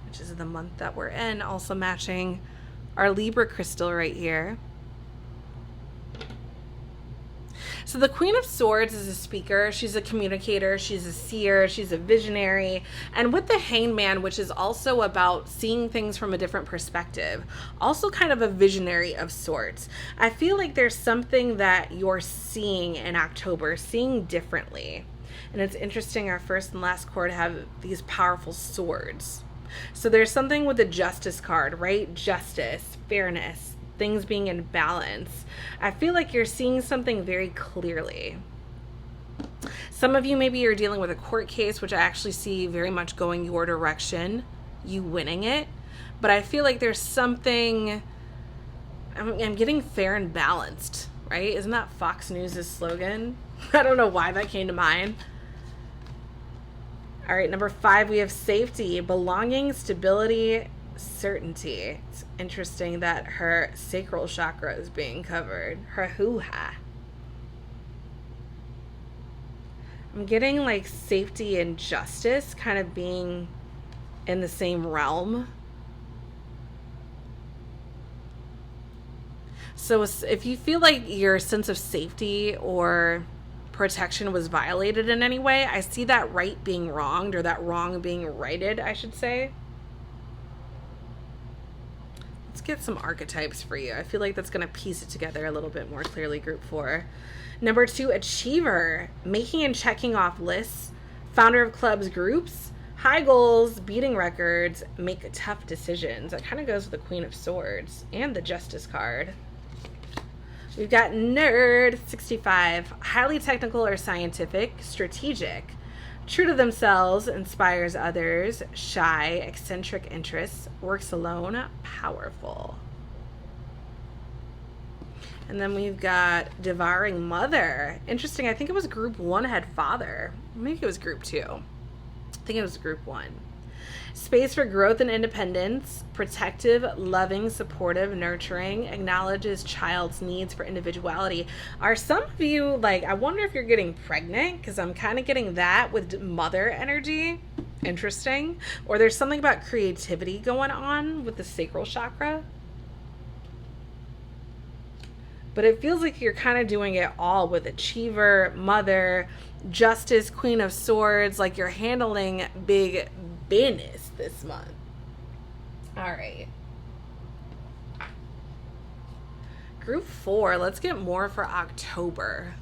Speaker 1: which is the month that we're in, also matching our Libra crystal right here. So the Queen of Swords is a speaker. She's a communicator. She's a seer. She's a visionary. And with the Hangman, which is also about seeing things from a different perspective, also kind of a visionary of sorts. I feel like there's something that you're seeing in October, seeing differently. And it's interesting, our first and last card have these powerful swords. So there's something with the Justice card, right? Justice, fairness, things being in balance. I feel like you're seeing something very clearly. Some of you, maybe you're dealing with a court case, which I actually see very much going your direction, you winning it. But I feel like there's something, I'm getting fair and balanced, right? Isn't that Fox News' slogan? I don't know why that came to mind. All right, number 5, we have safety, belonging, stability, certainty. It's interesting that her sacral chakra is being covered, her hoo-ha. I'm getting like safety and justice kind of being in the same realm. So if you feel like your sense of safety or protection was violated in any way, I see that right being wronged, or that wrong being righted, I should say. Let's get some archetypes for you. I feel like that's going to piece it together a little bit more clearly, group 4. Number 2, achiever, making and checking off lists, founder of clubs, groups, high goals, beating records, make tough decisions. That kind of goes with the Queen of Swords and the Justice card. We've got nerd, 65, highly technical or scientific, strategic, true to themselves, inspires others, shy, eccentric interests, works alone, powerful. And then we've got devouring mother. Interesting, I think it was group 1 had father. Maybe it was group 2. I think it was group 1. Space for growth and independence, protective, loving, supportive, nurturing, acknowledges child's needs for individuality. Are some of you, like, I wonder if you're getting pregnant, because I'm kind of getting that with mother energy. Interesting. Or there's something about creativity going on with the sacral chakra. but it feels like you're kind of doing it all with Achiever, Mother, Justice, Queen of Swords. Like you're handling big business this month. All right. Group 4, let's get more for October.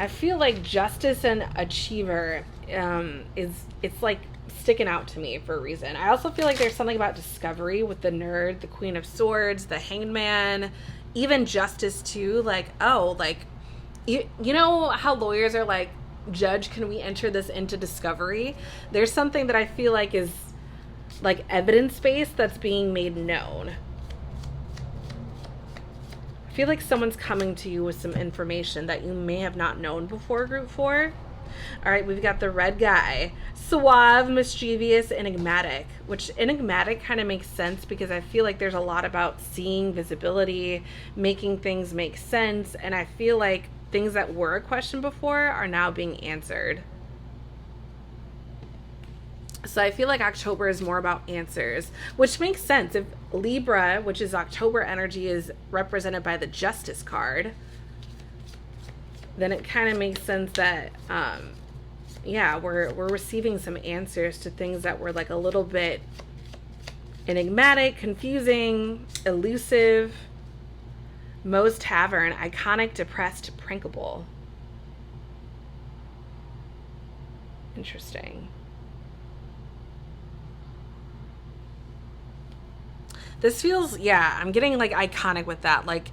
Speaker 1: I feel like Justice and Achiever it's like sticking out to me for a reason. I also feel like there's something about discovery with the Nerd, the Queen of Swords, the Hanged Man, even Justice too. Like, oh, like you know how lawyers are like, Judge, can we enter this into discovery? There's something that I feel like is like evidence-based that's being made known. I feel like someone's coming to you with some information that you may have not known before, Group 4. All right, we've got the red guy. Suave, mischievous, enigmatic, which enigmatic kind of makes sense because I feel like there's a lot about seeing visibility, making things make sense, and I feel like things that were a question before are now being answered. So I feel like October is more about answers, which makes sense. If Libra, which is October energy, is represented by the Justice card, then it kind of makes sense that, yeah, we're receiving some answers to things that were like a little bit enigmatic, confusing, elusive. Moe's Tavern, iconic, depressed, prankable. Interesting. This feels, yeah, I'm getting like iconic with that, like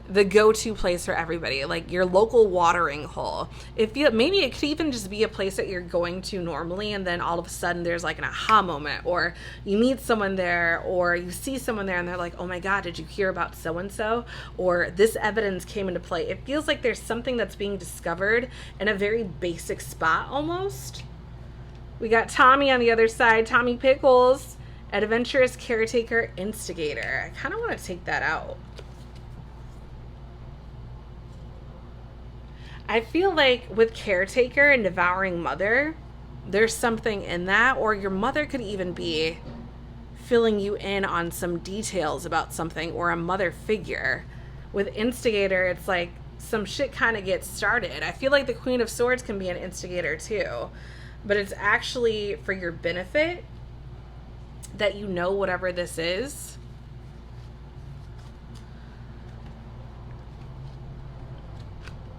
Speaker 1: the go-to place for everybody, like your local watering hole. Maybe it could even just be a place that you're going to normally, and then all of a sudden there's like an aha moment, or you meet someone there, or you see someone there and they're like, oh my God, did you hear about so-and-so? Or this evidence came into play. It feels like there's something that's being discovered in a very basic spot almost. We got Tommy on the other side, Tommy Pickles. Adventurous, caretaker, instigator. I kind of want to take that out. I feel like with caretaker and devouring mother, there's something in that, or your mother could even be filling you in on some details about something, or a mother figure. With instigator, it's like some shit kind of gets started. I feel like the Queen of Swords can be an instigator too, but it's actually for your benefit that you know whatever this is.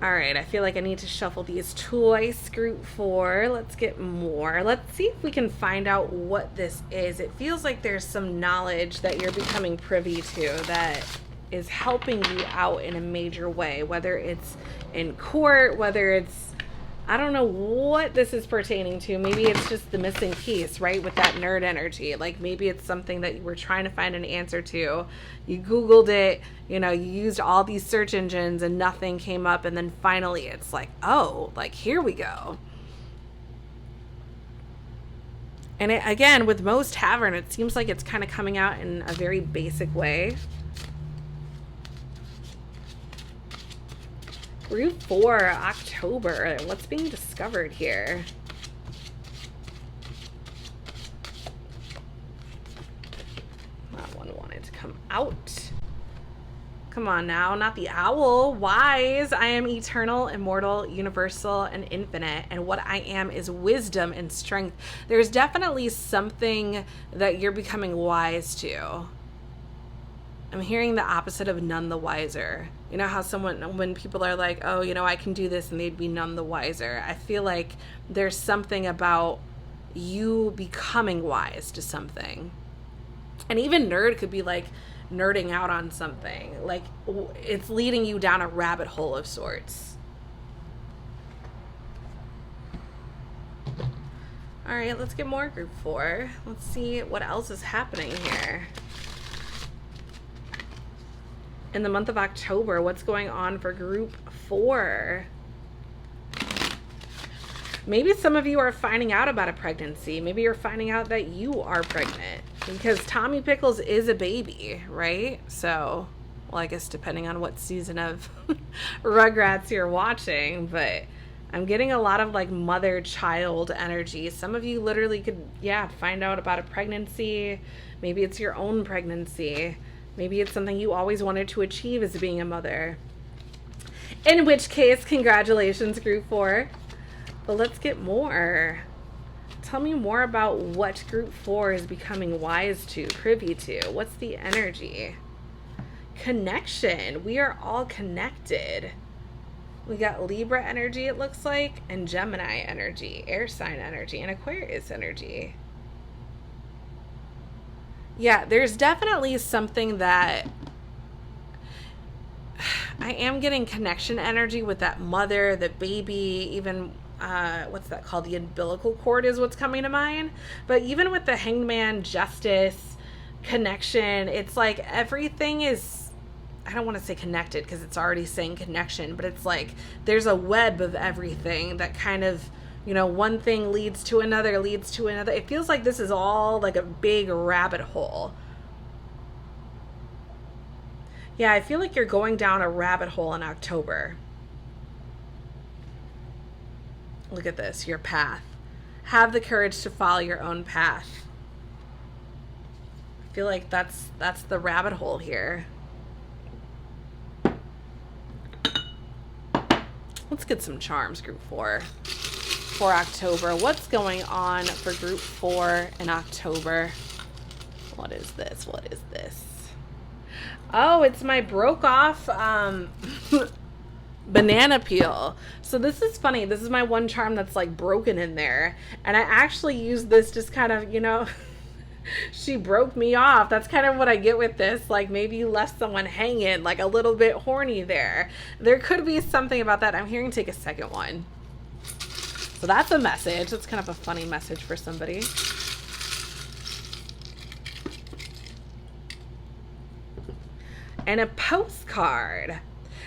Speaker 1: All right, I feel like I need to shuffle these twice. Group 4, let's get more. Let's see if we can find out what this is. It feels like there's some knowledge that you're becoming privy to that is helping you out in a major way, whether it's in court, whether it's, I don't know what this is pertaining to. Maybe it's just the missing piece, right? With that nerd energy. Like maybe it's something that you were trying to find an answer to. You Googled it, you know, you used all these search engines and nothing came up. And then finally it's like, oh, like here we go. And it, again, with Moe's Tavern, it seems like it's kind of coming out in a very basic way. Group 4, October. What's being discovered here? That one wanted to come out. Come on now, not the owl. Wise. I am eternal, immortal, universal, and infinite. And what I am is wisdom and strength. There's definitely something that you're becoming wise to. I'm hearing the opposite of none the wiser. You know how when people are like, oh, you know, I can do this, and they'd be none the wiser. I feel like there's something about you becoming wise to something. And even nerd could be like nerding out on something. Like it's leading you down a rabbit hole of sorts. All right, let's get more group 4. Let's see what else is happening here. In the month of October, what's going on for group 4? Maybe some of you are finding out about a pregnancy. Maybe you're finding out that you are pregnant because Tommy Pickles is a baby, right? So, well, I guess depending on what season of Rugrats you're watching, but I'm getting a lot of like mother-child energy. Some of you literally could, yeah, find out about a pregnancy. Maybe it's your own pregnancy. Maybe it's something you always wanted to achieve as being a mother. In which case, congratulations, Group 4. But let's get more. Tell me more about what Group 4 is becoming wise to, privy to. What's the energy? Connection. We are all connected. We got Libra energy, it looks like, and Gemini energy, air sign energy, and Aquarius energy. Yeah, there's definitely something that I am getting connection energy with that mother, the baby, even what's that called? The umbilical cord is what's coming to mind. But even with the Hangman, justice, connection, it's like everything is, I don't want to say connected because it's already saying connection, but it's like there's a web of everything that kind of, you know, one thing leads to another, leads to another. It feels like this is all like a big rabbit hole. Yeah, I feel like you're going down a rabbit hole in October. Look at this, your path. Have the courage to follow your own path. I feel like that's the rabbit hole here. Let's get some charms, Group 4. For October. What's going on for Group 4 in October? What is this? What is this? Oh, it's my broke off banana peel. So this is funny. This is my one charm that's like broken in there. And I actually use this just kind of, you know, she broke me off. That's kind of what I get with this. Like maybe you left someone hanging, like a little bit horny there. There could be something about that. I'm hearing take a second one. So that's a message. That's kind of a funny message for somebody. And a postcard.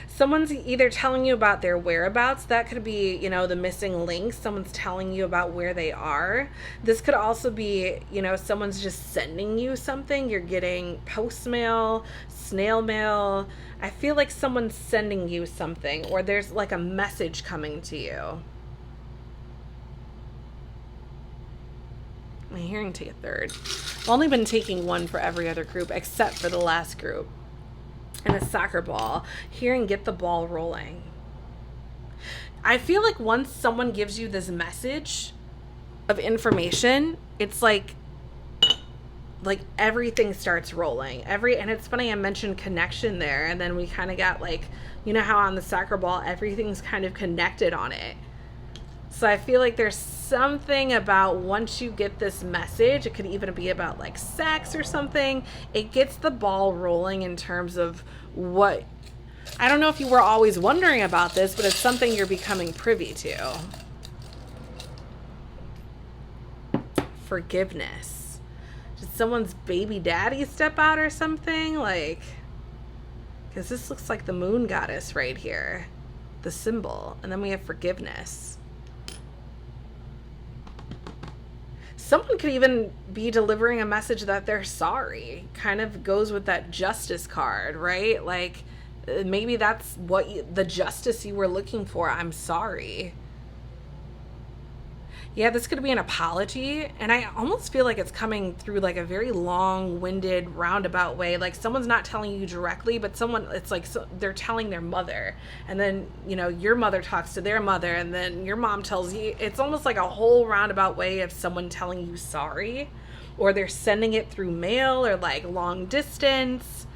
Speaker 1: Someone's either telling you about their whereabouts. That could be, you know, the missing link. Someone's telling you about where they are. This could also be, you know, someone's just sending you something. You're getting post mail, snail mail. I feel like someone's sending you something, or there's like a message coming to you. I'm hearing take a third. I've only been taking one for every other group except for the last group. And a soccer ball. Hearing get the ball rolling. I feel like once someone gives you this message of information, it's like everything starts rolling. And it's funny, I mentioned connection there, and then we kind of got like, you know how on the soccer ball everything's kind of connected on it. So I feel like there's something about once you get this message, it could even be about like sex or something. It gets the ball rolling in terms of what, I don't know if you were always wondering about this, but it's something you're becoming privy to. Forgiveness. Did someone's baby daddy step out or something? Like, because this looks like the moon goddess right here, the symbol. And then we have forgiveness. Someone could even be delivering a message that they're sorry. Kind of goes with that justice card, right? Like maybe that's what the justice you were looking for. I'm sorry. Yeah, this could be an apology. And I almost feel like it's coming through like a very long-winded roundabout way. Like someone's not telling you directly, but someone, it's like they're telling their mother. And then, you know, your mother talks to their mother, and then your mom tells you. It's almost like a whole roundabout way of someone telling you sorry. Or they're sending it through mail or like long distance.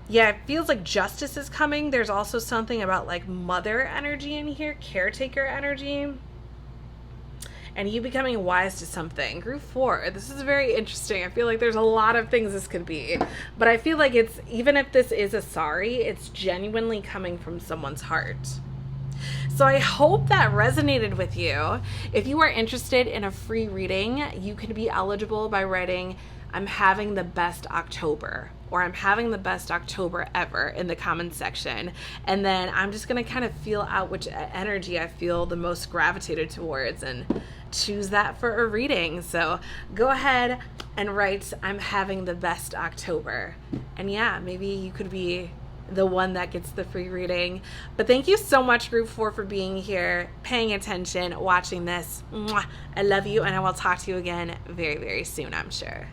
Speaker 1: Yeah, it feels like justice is coming. There's also something about like mother energy in here, caretaker energy. And you becoming wise to something. Group 4, this is very interesting. I feel like there's a lot of things this could be. But I feel like it's, even if this is a sorry, it's genuinely coming from someone's heart. So I hope that resonated with you. If you are interested in a free reading, you can be eligible by writing, "I'm having the best October," or "I'm having the best October ever" in the comments section. And then I'm just going to kind of feel out which energy I feel the most gravitated towards and choose that for a reading. So go ahead and write, "I'm having the best October." And yeah, maybe you could be the one that gets the free reading. But thank you so much, Group 4, for being here, paying attention, watching this. Mwah. I love you, and I will talk to you again very, very soon, I'm sure.